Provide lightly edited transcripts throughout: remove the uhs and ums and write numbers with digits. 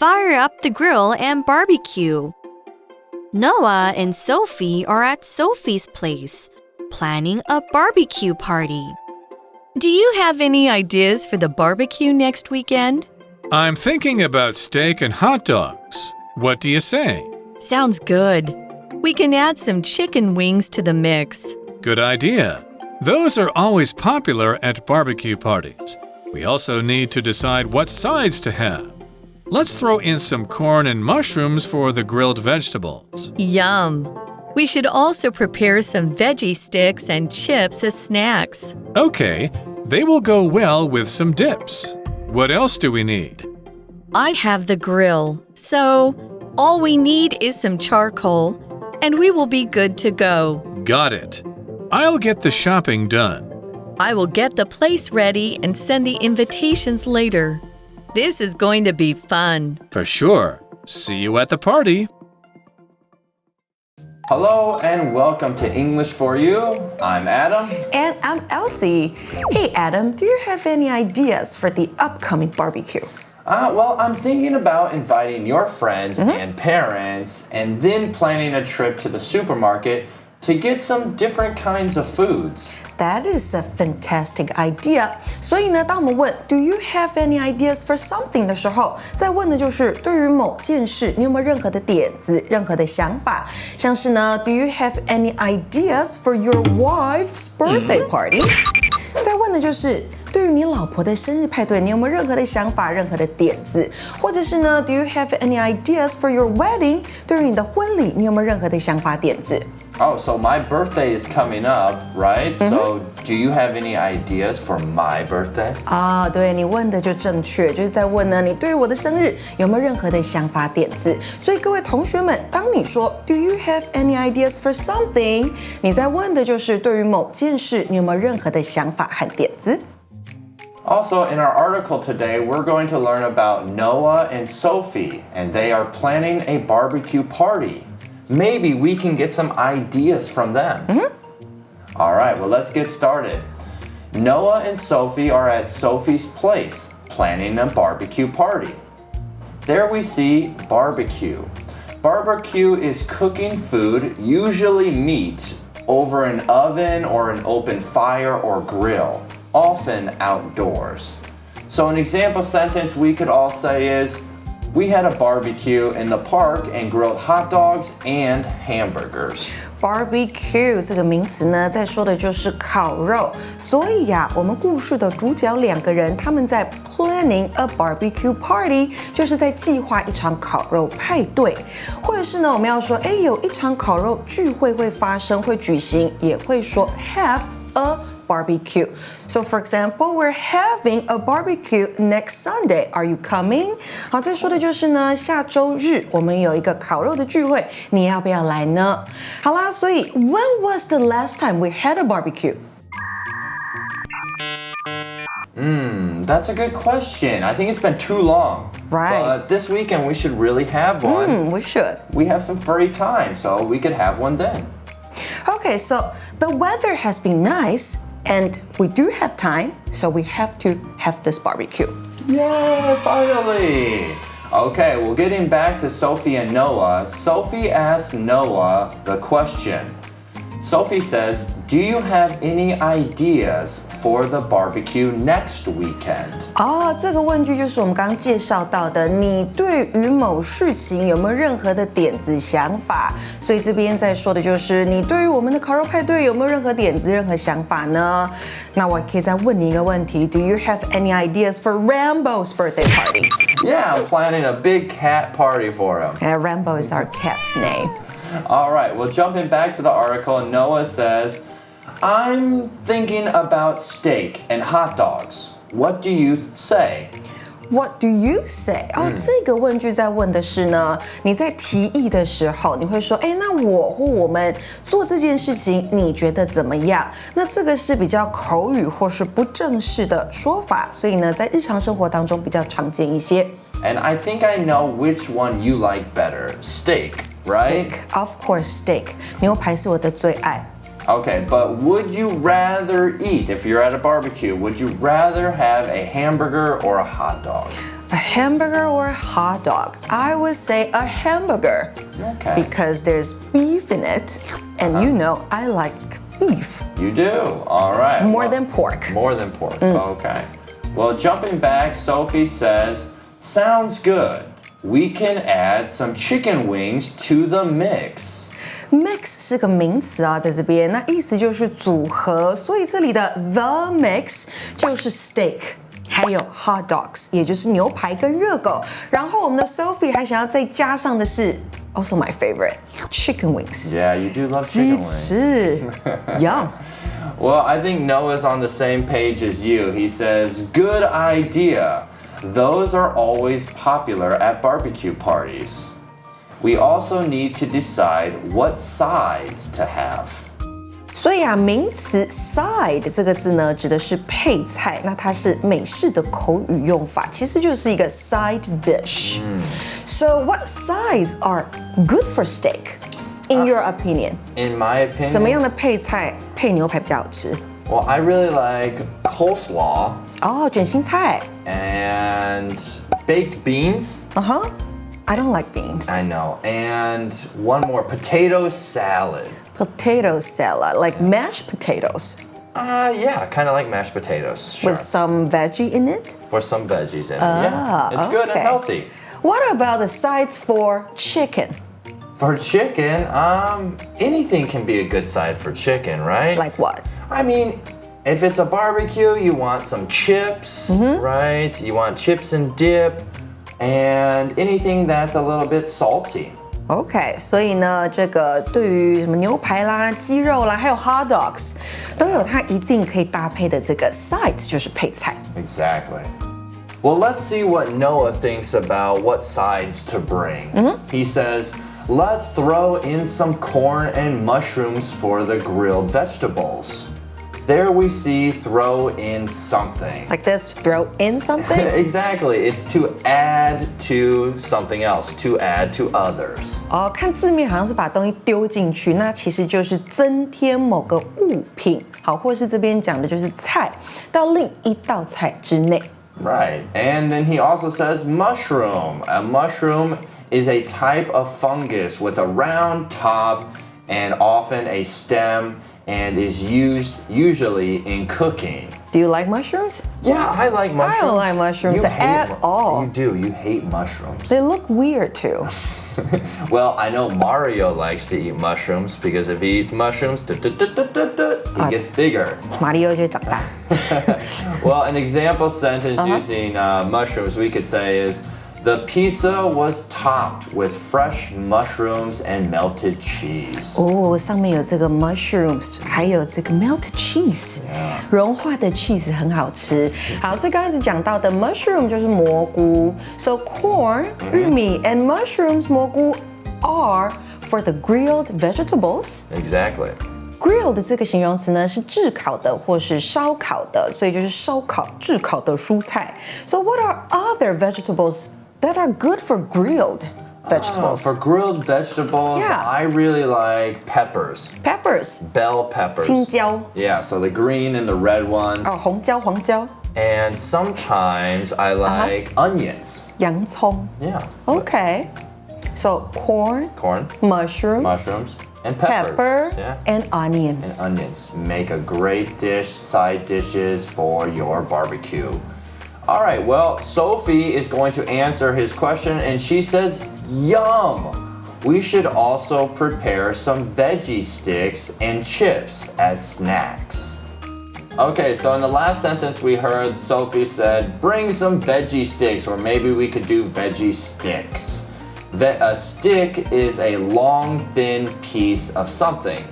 fire up the grill and barbecue. Noah and Sophie are at Sophie's place, planning a barbecue party. Do you have any ideas for the barbecue next weekend? I'm thinking about steak and hot dogs. What do you say? Sounds good. We can add some chicken wings to the mix. Good idea. Those are always popular at barbecue parties. We also need to decide what sides to have. Let's throw in some corn and mushrooms for the grilled vegetables. Yum! We should also prepare some veggie sticks and chips as snacks. Okay, they will go well with some dips. What else do we need? I have the grill, so all we need is some charcoal, and we will be good to go. Got it. I'll get the shopping done. I will get the place ready and send the invitations later. This is going to be fun. For sure. See you at the party. Hello and welcome to English for You. I'm Adam. And I'm Elsie. Hey Adam, do you have any ideas for the upcoming barbecue? Well, I'm thinking about inviting your friends and parents and then planning a trip to the supermarket to get some different kinds of foods. That is a fantastic idea. 所以呢，当我们问 Do you have any ideas for something 的时候，在问的就是对于某件事，你有没有任何的点子、任何的想法？像是呢 Do you have any ideas for your wife's birthday party？ 再问的就是对于你老婆的生日派对，你有没有任何的想法、任何的点子？或者是呢 Do you have any ideas for your wedding？ 对于你的婚礼，你有没有任何的想法、点子？Oh, so my birthday is coming up, right? So do you have any ideas for my birthday? 对，你问的就正确，就是在问呢，你对于我的生日有没有任何的想法点子？所以各位同学们，当你说 Do you have any ideas for something？ 你在问的就是对于某件事，你有没有任何的想法和点子Also, in our article today, we're going to learn about Noah and Sophie, and they are planning a barbecue party.Maybe we can get some ideas from them. All right, well, let's get started. Noah and Sophie are at Sophie's place, planning a barbecue party. There we see barbecue. Barbecue is cooking food, usually meat, over an oven or an open fire or grill, often outdoors. So an example sentence we could all say is,We had a barbecue in the park and grilled hot dogs and hamburgers. Barbecue 这个名词呢，在说的就是烤肉。所以呀，我们故事的主角两个人，他们在 planning a barbecue party， 就是在计划一场烤肉派对。或者是呢，我们要说，有一场烤肉聚会会发生，会举行，也会说 have a barbecue. So for example, we're having a barbecue next Sunday. Are you coming? 好，再说的就是呢，下周日我们有一个烤肉的聚会，你要不要来呢？好啦，所以 When was the last time we had a barbecue? That's a good question. I think it's been too long. Right. But this weekend we should really have one. We should. We have some free time, so we could have one then. Okay, so the weather has been nice.And we do have time, so we have to have this barbecue. Yay, finally! Okay, well, getting back to Sophie and Noah, Sophie asks Noah the question. Sophie says, Do you have any ideas for the barbecue next weekend? 这个问句就是我们刚刚介绍到的，你对于某事情有没有任何的点子想法？所以这边在说的就是你对于我们的烤肉派对有没有任何点子、任何想法呢？那我可以再问你一个问题 ：Do you have any ideas for Rambo's birthday party? Yeah, I'm planning a big cat party for him. Rambo is our cat's name. All right, well, jumping back to the article, Noah says, I'm thinking about steak and hot dogs. What do you say? What do you say? 这个问句在问的是呢，你在提议的时候，你会说，那我或我们做这件事情，你觉得怎么样？那这个是比较口语或是不正式的说法，所以呢，在日常生活当中比较常见一些。And I think I know which one you like better. Steak, right? Steak, of course, steak. 牛排是我的最爱。Okay, but would you rather eat, if you're at a barbecue, would you rather have a hamburger or a hot dog? A hamburger or a hot dog? I would say a hamburger. Okay. Because there's beef in it. And you know, I like beef. You do? All right. More than pork. More than pork. Okay. Well, jumping back, Sophie says, sounds good. We can add some chicken wings to the mix. Mix 是个名词啊，在这边，那意思就是组合，所以这里的 the mix 就是 steak， 还有 hot dogs， 也就是牛排跟热狗。然后我们的 Sophie 还想要再加上的是 also my favorite chicken wings。 Yeah, you do love chicken wings. 鸡翅，Yum. Well, I think Noah's on the same page as you. He says, good idea. Those are always popular at barbecue parties. We also need to decide what sides to have. 所以啊，名词 side 这个字呢，指的是配菜，那它是美式的口语用法，其实就是一个 side dish. So what sides are good for steak, in your opinion? In my opinion, 什么样的配菜配牛排比较好吃？ well, I really like coleslaw 哦，卷心菜。 and baked beans. I don't like beans. I know. And one more, potato salad. Potato salad, like mashed potatoes Yeah, kind of like mashed potatoes. Sure. with some veggie in it. For some veggies in it. Yeah, it's good and okay. healthy. What about the sides for chicken? For chicken, anything can be a good side for chicken, right? Like what? I mean, if it's a barbecue, you want some chips, right? You want chips and dip, and anything that's a little bit salty. OK， 所以呢，这个对于什么牛排啦、鸡肉啦，还有 hot dogs， 都有它一定可以搭配的这个 sides， 就是配菜。 Exactly. Well, let's see what Noah thinks about what sides to bring. He says, let's throw in some corn and mushrooms for the grilled vegetables. There we see throw in something. Like this, throw in something. Exactly. It's to add to something else, to add to others. 哦，看字面好像是把东西丢进去，那其实就是增添某个物品，好，或是这边讲的就是菜到另一道菜之内。 Right. And then he also says mushroom. A mushroom is a type of fungus with a round top and often a stem and is used usually in cooking. Do you like mushrooms? Yeah, I like mushrooms. I don't like mushrooms at all. You do. You hate mushrooms. They look weird too. Well, I know Mario likes to eat mushrooms because if he eats mushrooms, he gets bigger. Mario 就会长大。 Well, an example sentence using mushrooms we could say is, the pizza was topped with fresh mushrooms and melted cheese. 哦，上面有这个 mushrooms， 还有这个 melted cheese， 融化的 cheese 很好吃。好，所以刚开始讲到的 mushroom 就是蘑菇 ，so corn 玉米 and mushrooms 蘑菇 are for the grilled vegetables. Exactly. Grilled 这个形容词呢是炙烤的或是烧烤的，所以就是烧烤、炙烤的蔬菜。So what are other vegetables that are good for grilled vegetables? For grilled vegetables, Yeah. I really like peppers. Peppers. Bell peppers. 青椒 Yeah, so the green and the red ones. 哦，红椒、黄椒、 And sometimes I like onions. 洋葱。 Yeah. Okay. So corn, Corn, mushrooms, and peppers. pepper, Yeah. and onions. Onions make a great dish, side dishes for your barbecue. All right, well, Sophie is going to answer his question and she says, yum! We should also prepare some veggie sticks and chips as snacks. Okay, so in the last sentence we heard Sophie said, bring some veggie sticks, or maybe we could do veggie sticks. A stick is a long, thin piece of something.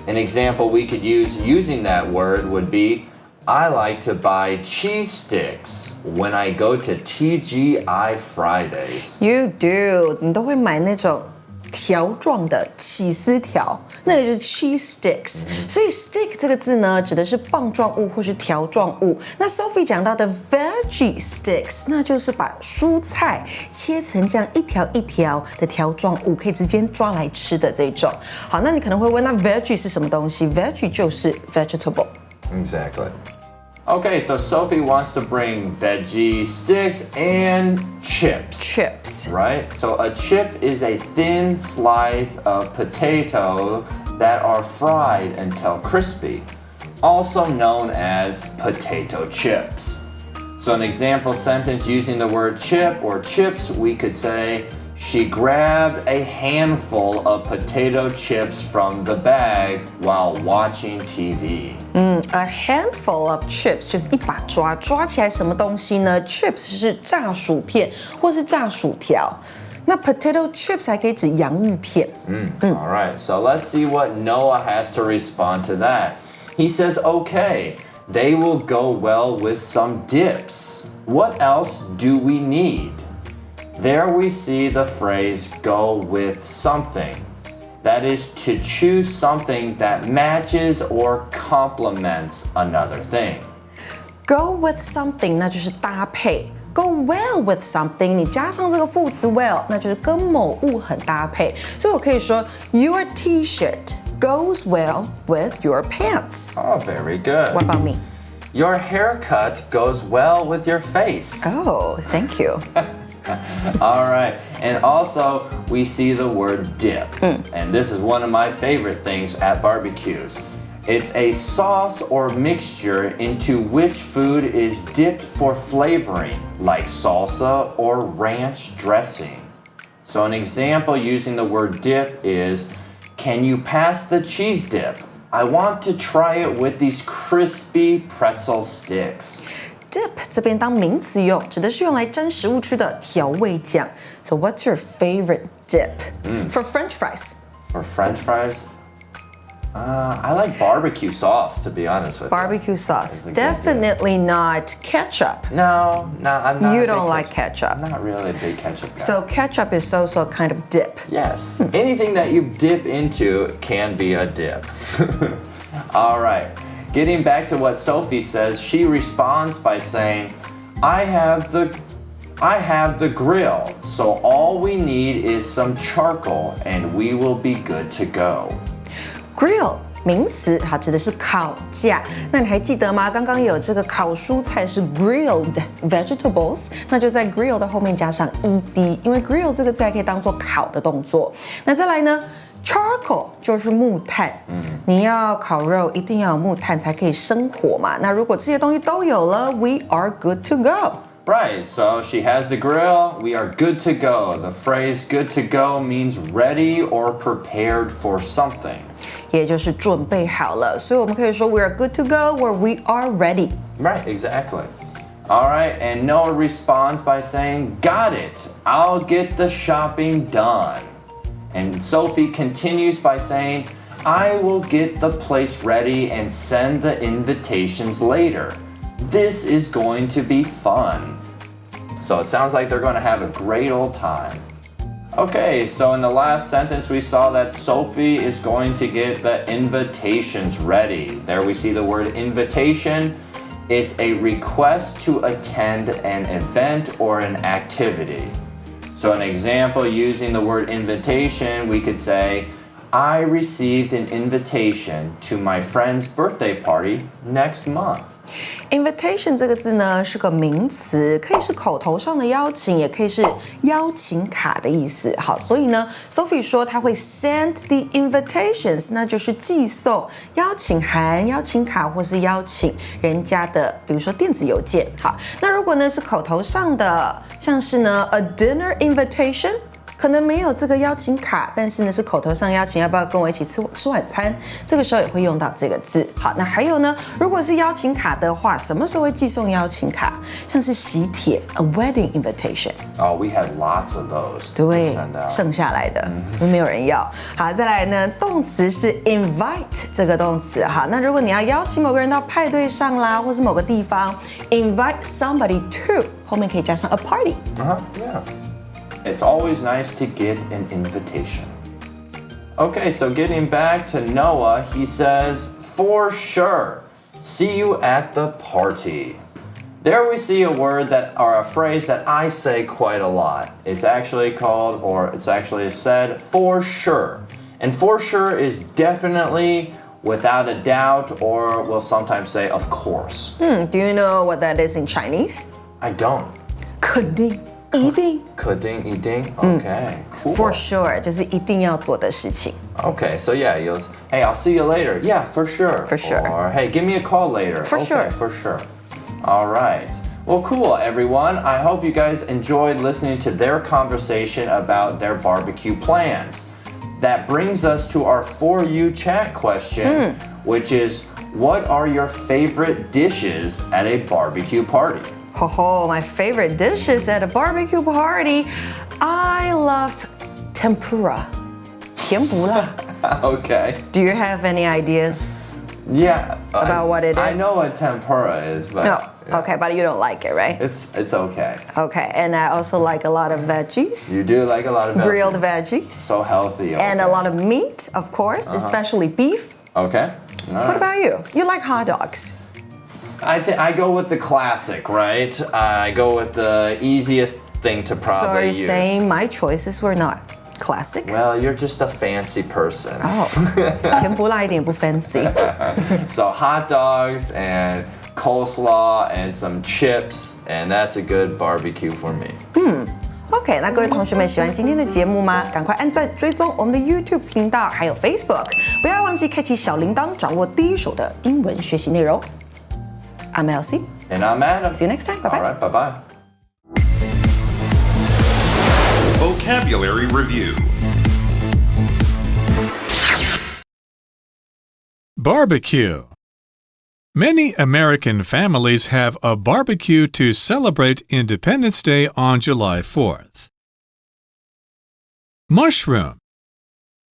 An example we could use using that word would be, I like to buy cheese sticks when I go to TGI Fridays. You do. 你都会买那种条状的起司条，那个就是 cheese sticks。所以 stick 这个字呢，指的是棒状物或是条状物。那 Sophie 讲到的 veggie sticks， 那就是把蔬菜切成这样一条一条的条状物，可以直接抓来吃的这种。好，那你可能会问，那 veggie 是什么东西？ Veggie 就是 vegetable。 Exactly. Okay, so Sophie wants to bring veggie sticks and chips. Chips. Right? So a chip is a thin slice of potato that are fried until crispy, also known as potato chips. So an example sentence using the word chip or chips, we could say, she grabbed a handful of potato chips from the bag while watching TV. A handful of chips 就是一把抓起来什么东西呢 ？Chips 是炸薯片或是炸薯条。那 potato chips 还可以指洋芋片。All right, so let's see what Noah has to respond to that. He says, okay, they will go well with some dips. What else do we need? There we see the phrase go with something. That is to choose something that matches or complements another thing. Go with something 那就是搭配。Go well with something 你加上这个副词 well 那就是跟某物很搭配。所以我可以说 Your T-shirt goes well with your pants. Oh, very good. What about me? Your haircut goes well with your face. Oh, thank you. All right, and also we see the word dip, and this is one of my favorite things at barbecues. It's a sauce or mixture into which food is dipped for flavoring, like salsa or ranch dressing. So an example using the word dip is, can you pass the cheese dip? I want to try it with these crispy pretzel sticks. Dip 这边当名词用，指的是用来沾食物吃的调味酱。So what's your favorite dip? For French fries. For French fries? I like barbecue sauce, to be honest with Barbecue sauce. Definitely not ketchup. No, I'm not. You don't like ketchup. I'm not really a big ketchup guy. So ketchup is also kind of dip. Yes, anything that you dip into can be a dip. All right. Getting back to what Sophie says, she responds by saying, I have the grill, so all we need is some charcoal and we will be good to go. Grill 名词，它指的是烤架。那你还记得吗？刚刚有这个烤蔬菜是 grilled vegetables， 那就在 grill 的后面加上 ed， 因为 grill 这个字还可以当做烤的动作。那再来呢？ Charcoal 就是木炭，你要烤肉一定要有木炭才可以生火嘛。那如果这些东西都有了 ，we are good to go. Right, so she has the grill, we are good to go. The phrase good to go means ready or prepared for something. 也就是准备好了，所以我们可以说 we are good to go or we are ready. Right, exactly. All right, and Noah responds by saying, got it, I'll get the shopping done. And Sophie continues by saying, I will get the place ready and send the invitations later. This is going to be fun. So it sounds like they're going to have a great old time. Okay, so in the last sentence we saw that Sophie is going to get the invitations ready. There we see the word invitation. It's a request to attend an event or an activity. So an example using the word invitation, we could say, I received an invitation to my friend's birthday party next month. Invitation 这个字呢是个名词，可以是口头上的邀请，也可以是邀请卡的意思。好，所以呢 ，Sophie 说她会 send the invitations， 那就是寄送邀请函、邀请卡或是邀请人家的，比如说电子邮件。好，那如果呢是口头上的，像是呢 a dinner invitation。可能没有这个邀请卡，但是呢是口头上邀请，要不要跟我一起吃晚餐？这个时候也会用到这个字。好，那还有呢，如果是邀请卡的话，什么时候会寄送邀请卡？像是喜帖 ，a wedding invitation。Oh, we had lots of those. 对，剩下来的没有人要。好，再来呢，动词是 invite 这个动词。好，那如果你要邀请某个人到派对上啦，或是某个地方 ，invite somebody to 后面可以加上 a party。Yeah. It's always nice to get an invitation. Okay, so getting back to Noah, he says, for sure, see you at the party. There we see a word that, or a phrase that I say quite a lot. It's actually called, or it's actually said, for sure. And for sure is definitely without a doubt, or we'll sometimes say of course. Do you know what that is in Chinese? I don't. 肯定，一定。肯定一定 Okay, cool. For sure, 就是一定要做的事情。Okay, so yeah, hey, I'll see you later. Yeah, for sure. For sure. Or hey, give me a call later. For sure. For sure. All right. Well, cool, everyone. I hope you guys enjoyed listening to their conversation about their barbecue plans. That brings us to our For You chat question, which is, what are your favorite dishes at a barbecue party? Oh, my favorite dishes at a barbecue party. I love tempura. 甜不辣. Okay. Do you have any ideas? Yeah. About what it is? I know what tempura is, but... No. Okay, but you don't like it, right? It's okay. Okay, and I also like a lot of veggies. You do like a lot of veggies? Grilled veggies. So healthy. Okay. And a lot of meat, of course, especially beef. Okay. All right. What about you? You like hot dogs? I go with the classic, right? I go with the easiest thing to probably So are you use. saying my choices were not classic? Well, you're just a fancy person. Oh, 甜不辣一点不 fancy. So hot dogs and coleslaw and some chips, and that's a good barbecue for me. OK， 那各位同学们喜欢今天的节目吗？赶快按赞追踪我们的 YouTube 频道，还有 Facebook， 不要忘记开启小铃铛，掌握第一手的英文学习内容。I'm Elsie. And I'm Adam. See you next time. Bye bye. All right, bye-bye. Vocabulary Review. Barbecue. Many American families have a barbecue to celebrate Independence Day on July 4th. Mushroom.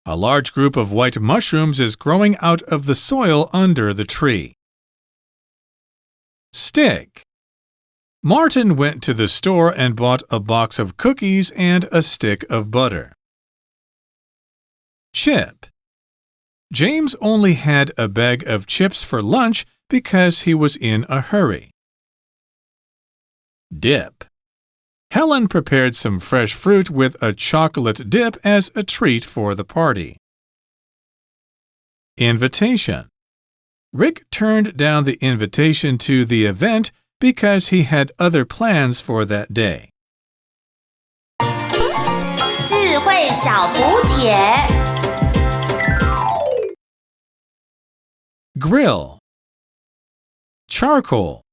A large group of white mushrooms is growing out of the soil under the tree. Stick. Martin went to the store and bought a box of cookies and a stick of butter. Chip. James only had a bag of chips for lunch because he was in a hurry. Dip. Helen prepared some fresh fruit with a chocolate dip as a treat for the party. Invitation. Rick turned down the invitation to the event because he had other plans for that day. 智慧小补帖 Grill. Charcoal.